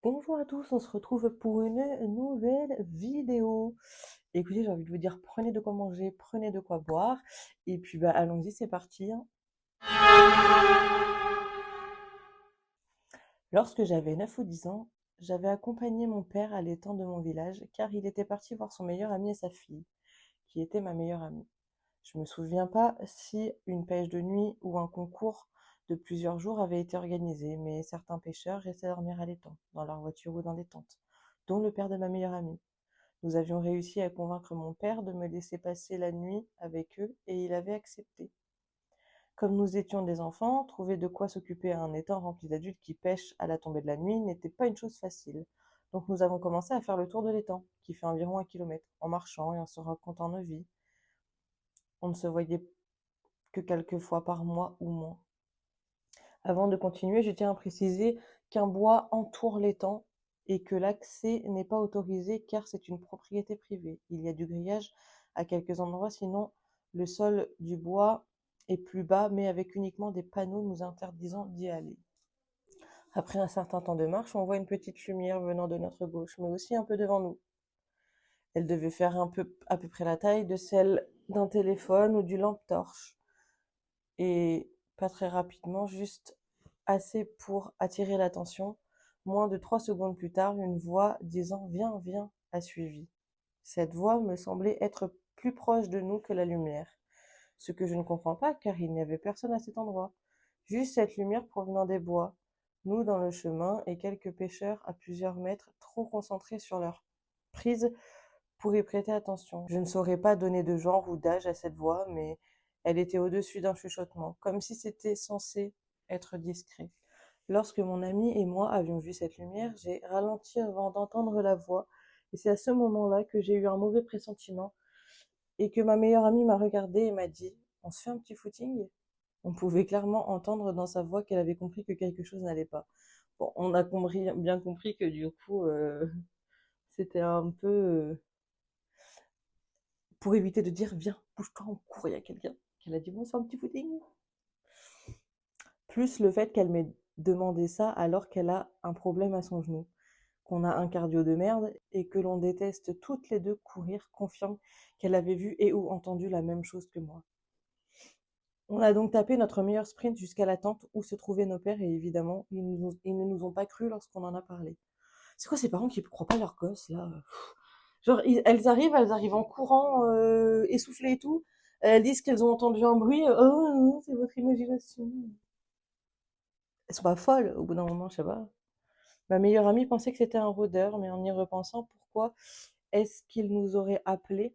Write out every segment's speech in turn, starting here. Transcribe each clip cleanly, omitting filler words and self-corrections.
Bonjour à tous, on se retrouve pour une nouvelle vidéo. Écoutez, j'ai envie de vous dire, prenez de quoi manger, prenez de quoi boire, et puis bah allons-y, c'est parti, hein. Lorsque j'avais 9 ou 10 ans, j'avais accompagné mon père à l'étang de mon village, car il était parti voir son meilleur ami et sa fille, qui était ma meilleure amie. Je me souviens pas si une pêche de nuit ou un concours de plusieurs jours avait été organisé, mais certains pêcheurs restaient dormir à l'étang, dans leur voiture ou dans des tentes, dont le père de ma meilleure amie. Nous avions réussi à convaincre mon père de me laisser passer la nuit avec eux et il avait accepté. Comme nous étions des enfants, trouver de quoi s'occuper à un étang rempli d'adultes qui pêchent à la tombée de la nuit n'était pas une chose facile. Donc nous avons commencé à faire le tour de l'étang, qui fait environ 1 kilomètre, en marchant et en se racontant nos vies. On ne se voyait que quelques fois par mois ou moins. Avant de continuer, je tiens à préciser qu'un bois entoure l'étang et que l'accès n'est pas autorisé car c'est une propriété privée. Il y a du grillage à quelques endroits, sinon le sol du bois est plus bas, mais avec uniquement des panneaux nous interdisant d'y aller. Après un certain temps de marche, on voit une petite lumière venant de notre gauche, mais aussi un peu devant nous. Elle devait faire à peu près la taille de celle d'un téléphone ou du lampe-torche. Et pas très rapidement, juste assez pour attirer l'attention. Moins de 3 secondes plus tard, une voix disant «Viens, viens» a suivi. Cette voix me semblait être plus proche de nous que la lumière, ce que je ne comprends pas car il n'y avait personne à cet endroit. Juste cette lumière provenant des bois, nous dans le chemin et quelques pêcheurs à plusieurs mètres, trop concentrés sur leur prise pour y prêter attention. Je ne saurais pas donner de genre ou d'âge à cette voix, mais elle était au-dessus d'un chuchotement, comme si c'était censé être discret. Lorsque mon ami et moi avions vu cette lumière, j'ai ralenti avant d'entendre la voix, et c'est à ce moment-là que j'ai eu un mauvais pressentiment, et que ma meilleure amie m'a regardée et m'a dit «On se fait un petit footing?» On pouvait clairement entendre dans sa voix qu'elle avait compris que quelque chose n'allait pas. Bon, on a bien compris que du coup, c'était un peu pour éviter de dire «Viens, bouge-toi, on court, il y a quelqu'un», qu'elle a dit «Bon, c'est un petit footing». Plus le fait qu'elle m'ait demandé ça alors qu'elle a un problème à son genou, qu'on a un cardio de merde et que l'on déteste toutes les deux courir, confirme qu'elle avait vu et ou entendu la même chose que moi. On a donc tapé notre meilleur sprint jusqu'à la tente où se trouvaient nos pères et évidemment, ils ne nous ont pas cru lorsqu'on en a parlé. C'est quoi ces parents qui ne croient pas leurs gosses là? Genre, elles arrivent en courant, essoufflées et tout. Elles disent qu'elles ont entendu un bruit. Oh non, c'est votre imagination. Elles sont pas folles au bout d'un moment, je sais pas. Ma meilleure amie pensait que c'était un rôdeur, mais en y repensant, pourquoi est-ce qu'il nous aurait appelés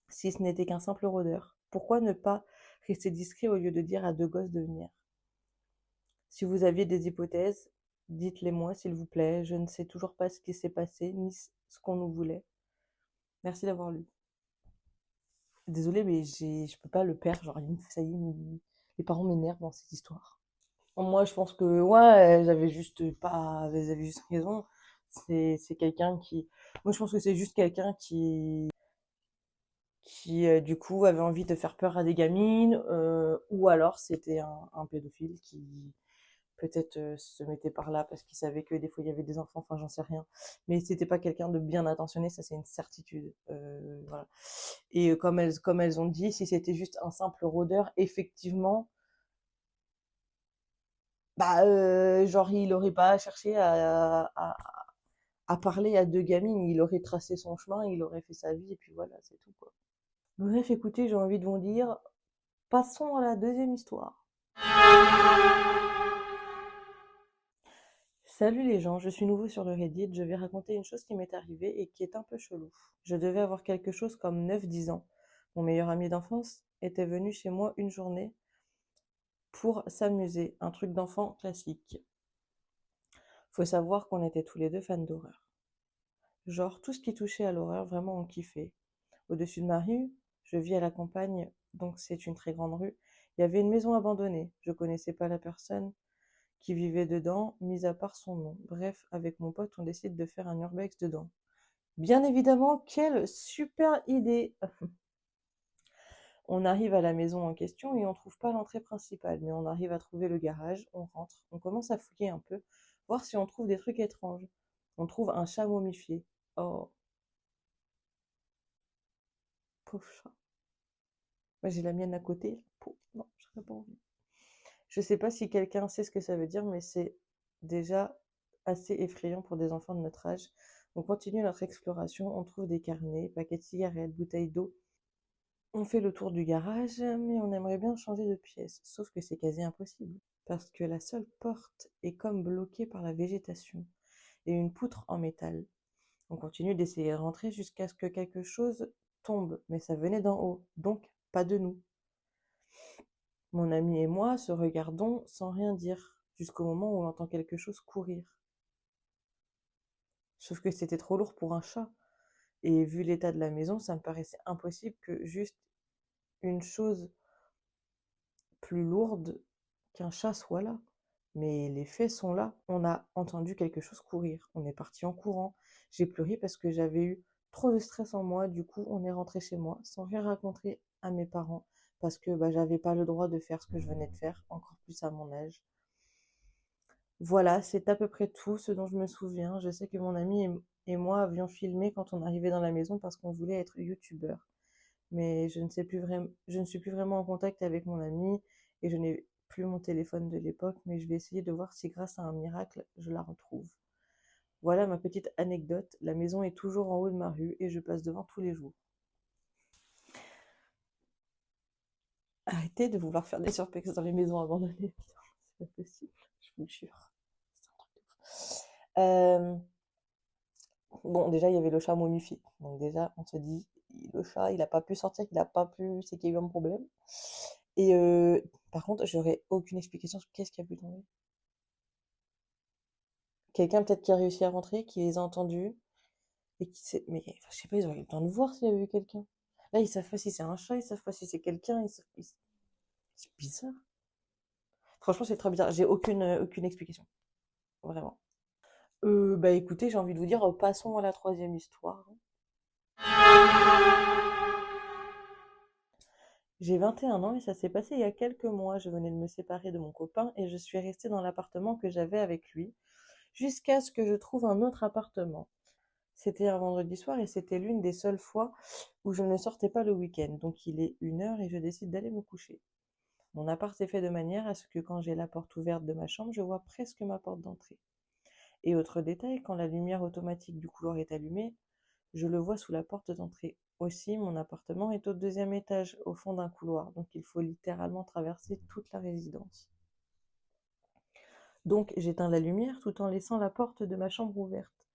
si ce n'était qu'un simple rôdeur? Pourquoi ne pas rester discret au lieu de dire à deux gosses de venir? Si vous aviez des hypothèses, dites-les moi, s'il vous plaît. Je ne sais toujours pas ce qui s'est passé, ni ce qu'on nous voulait. Merci d'avoir lu. Désolée, mais je peux pas le perdre. Genre, ça y est, les parents m'énervent dans cette histoire. Moi, je pense que, ouais, elles avaient juste raison. C'est quelqu'un qui, moi, je pense que c'est juste quelqu'un qui, du coup, avait envie de faire peur à des gamines, ou alors c'était un pédophile qui, peut-être se mettait par là parce qu'il savait que des fois il y avait des enfants, enfin j'en sais rien. Mais c'était pas quelqu'un de bien intentionné, ça c'est une certitude. Voilà. Et comme elles ont dit, si c'était juste un simple rôdeur, effectivement, bah genre il aurait pas cherché à parler à deux gamines, il aurait tracé son chemin, il aurait fait sa vie et puis voilà, c'est tout quoi. Bref, écoutez, j'ai envie de vous dire, passons à la deuxième histoire. Salut les gens, je suis nouveau sur le Reddit, je vais raconter une chose qui m'est arrivée et qui est un peu chelou. Je devais avoir quelque chose comme 9 10 ans. Mon meilleur ami d'enfance était venu chez moi une journée pour s'amuser, un truc d'enfant classique. Faut savoir qu'on était tous les deux fans d'horreur. Genre tout ce qui touchait à l'horreur, vraiment on kiffait. Au-dessus de ma rue, je vis à la campagne, donc c'est une très grande rue. Il y avait une maison abandonnée. Je connaissais pas la personne qui vivait dedans, mis à part son nom. Bref, avec mon pote, on décide de faire un urbex dedans. Bien évidemment, quelle super idée! On arrive à la maison en question et on trouve pas l'entrée principale, mais on arrive à trouver le garage, on rentre, on commence à fouiller un peu, voir si on trouve des trucs étranges. On trouve un chat momifié. Oh, pauvre chat. Moi, j'ai la mienne à côté. Non, je n'aurais pas envie. Je sais pas si quelqu'un sait ce que ça veut dire, mais c'est déjà assez effrayant pour des enfants de notre âge. On continue notre exploration, on trouve des carnets, paquets de cigarettes, bouteilles d'eau. On fait le tour du garage, mais on aimerait bien changer de pièce. Sauf que c'est quasi impossible, parce que la seule porte est comme bloquée par la végétation et une poutre en métal. On continue d'essayer de rentrer jusqu'à ce que quelque chose tombe, mais ça venait d'en haut, donc pas de nous. Mon ami et moi se regardons sans rien dire, jusqu'au moment où on entend quelque chose courir. Sauf que c'était trop lourd pour un chat, et vu l'état de la maison, ça me paraissait impossible que juste une chose plus lourde qu'un chat soit là. Mais les faits sont là. On a entendu quelque chose courir. On est parti en courant. J'ai pleuré parce que j'avais eu trop de stress en moi. Du coup, on est rentré chez moi sans rien raconter à mes parents parce que j'avais pas le droit de faire ce que je venais de faire, encore plus à mon âge. Voilà, c'est à peu près tout ce dont je me souviens. Je sais que mon ami et moi avions filmé quand on arrivait dans la maison parce qu'on voulait être youtubeur. Mais je ne suis plus vraiment en contact avec mon ami et je n'ai plus mon téléphone de l'époque, mais je vais essayer de voir si grâce à un miracle, je la retrouve. Voilà ma petite anecdote. La maison est toujours en haut de ma rue et je passe devant tous les jours. Arrêtez de vouloir faire des surprises dans les maisons abandonnées. C'est pas possible, je vous le jure. C'est un truc de fou. Bon, déjà, il y avait le chat momifié. Donc déjà, on se dit, le chat, il n'a pas pu sortir, il n'a pas pu, c'est qu'il y a eu un problème. Et par contre, j'aurais aucune explication sur qu'est-ce qui a pu tomber. Quelqu'un peut-être qui a réussi à rentrer, qui les a entendus, et qui sait... Mais enfin, je sais pas, ils auraient eu le temps de voir s'il y avait eu quelqu'un. Là, ils savent pas si c'est un chat, ils savent pas si c'est quelqu'un, c'est bizarre. Franchement, c'est très bizarre. J'ai aucune explication. Vraiment. Bah écoutez, j'ai envie de vous dire, passons à la troisième histoire. J'ai 21 ans et ça s'est passé il y a quelques mois. Je venais de me séparer de mon copain et je suis restée dans l'appartement que j'avais avec lui jusqu'à ce que je trouve un autre appartement. C'était un vendredi soir et c'était l'une des seules fois où je ne sortais pas le week-end. Donc il est 1 heure et je décide d'aller me coucher. Mon appart est fait de manière à ce que quand j'ai la porte ouverte de ma chambre, je vois presque ma porte d'entrée. Et autre détail, quand la lumière automatique du couloir est allumée, je le vois sous la porte d'entrée. Aussi, mon appartement est au deuxième étage, au fond d'un couloir, donc il faut littéralement traverser toute la résidence. Donc j'éteins la lumière tout en laissant la porte de ma chambre ouverte.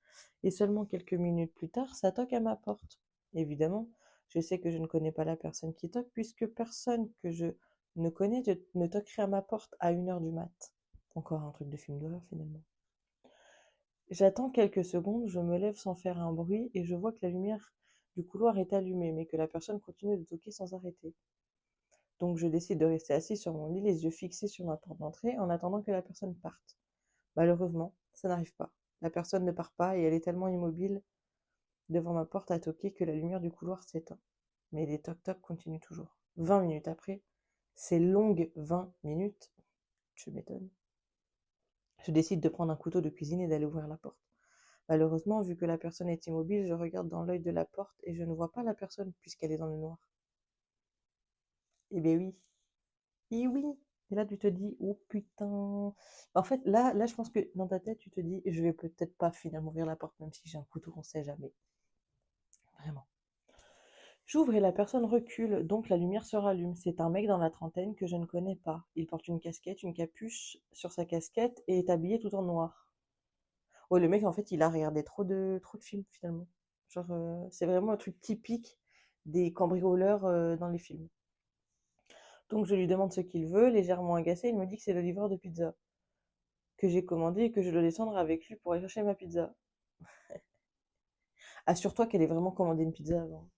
Et seulement quelques minutes plus tard, ça toque à ma porte. Évidemment, je sais que je ne connais pas la personne qui toque, puisque personne que je ne connais ne toquerait à ma porte à 1 heure du mat. Encore un truc de film d'horreur finalement. J'attends quelques secondes, je me lève sans faire un bruit et je vois que la lumière du couloir est allumée, mais que la personne continue de toquer sans arrêter. Donc je décide de rester assis sur mon lit, les yeux fixés sur ma porte d'entrée, en attendant que la personne parte. Malheureusement, ça n'arrive pas. La personne ne part pas et elle est tellement immobile devant ma porte à toquer que la lumière du couloir s'éteint. Mais les toc-toc continuent toujours. 20 minutes après, ces longues 20 minutes, je m'étonne. Je décide de prendre un couteau de cuisine et d'aller ouvrir la porte. Malheureusement, vu que la personne est immobile, je regarde dans l'œil de la porte et je ne vois pas la personne puisqu'elle est dans le noir. Eh bien oui. Et oui. Et là, tu te dis, oh putain. En fait, là, je pense que dans ta tête, tu te dis, je vais peut-être pas finalement ouvrir la porte, même si j'ai un couteau, on sait jamais. Vraiment. J'ouvre et la personne recule, donc la lumière se rallume. C'est un mec dans la trentaine que je ne connais pas. Il porte une casquette, une capuche sur sa casquette et est habillé tout en noir. Ouais, le mec, en fait, il a regardé trop de films, finalement. Genre, c'est vraiment un truc typique des cambrioleurs dans les films. Donc, je lui demande ce qu'il veut, légèrement agacé, il me dit que c'est le livreur de pizza que j'ai commandé et que je dois descendre avec lui pour aller chercher ma pizza. Assure-toi qu'elle ait vraiment commandé une pizza avant.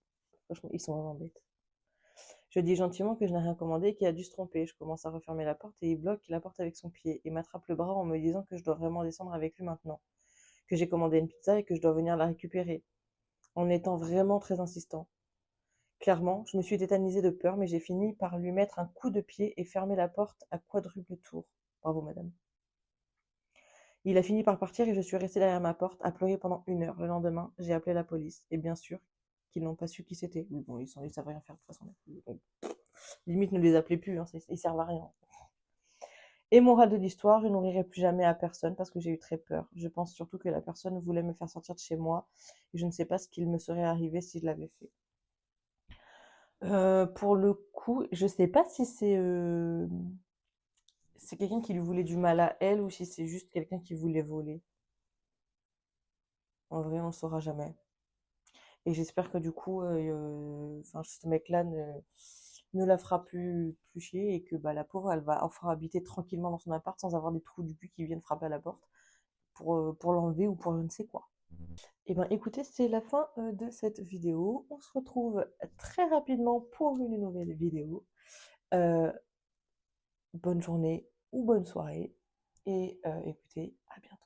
Franchement, ils sont vraiment bêtes. Je dis gentiment que je n'ai rien commandé et qu'il a dû se tromper. Je commence à refermer la porte et il bloque la porte avec son pied et m'attrape le bras en me disant que je dois vraiment descendre avec lui maintenant, que j'ai commandé une pizza et que je dois venir la récupérer, en étant vraiment très insistant. Clairement, je me suis tétanisée de peur, mais j'ai fini par lui mettre un coup de pied et fermer la porte à quadruple tour. Bravo, madame. Il a fini par partir et je suis restée derrière ma porte à pleurer pendant 1 heure. Le lendemain, j'ai appelé la police. Et bien sûr, qu'ils n'ont pas su qui c'était. Mais bon, ils savent rien faire de toute façon. Donc, limite, ne les appelez plus, hein, ils servent à rien. Et morale de l'histoire, je n'ouvrirai plus jamais à personne parce que j'ai eu très peur. Je pense surtout que la personne voulait me faire sortir de chez moi et je ne sais pas ce qu'il me serait arrivé si je l'avais fait. Pour le coup, je sais pas si c'est quelqu'un qui lui voulait du mal à elle ou si c'est juste quelqu'un qui voulait voler. En vrai, on ne saura jamais. Et j'espère que du coup, enfin, ce mec-là ne la fera plus chier et que bah, la pauvre, elle va enfin habiter tranquillement dans son appart sans avoir des trous du cul qui viennent frapper à la porte pour l'enlever ou pour je ne sais quoi. Et ben écoutez, c'est la fin de cette vidéo. On se retrouve très rapidement pour une nouvelle vidéo. Euh, Bonne journée ou bonne soirée. Et écoutez, à bientôt.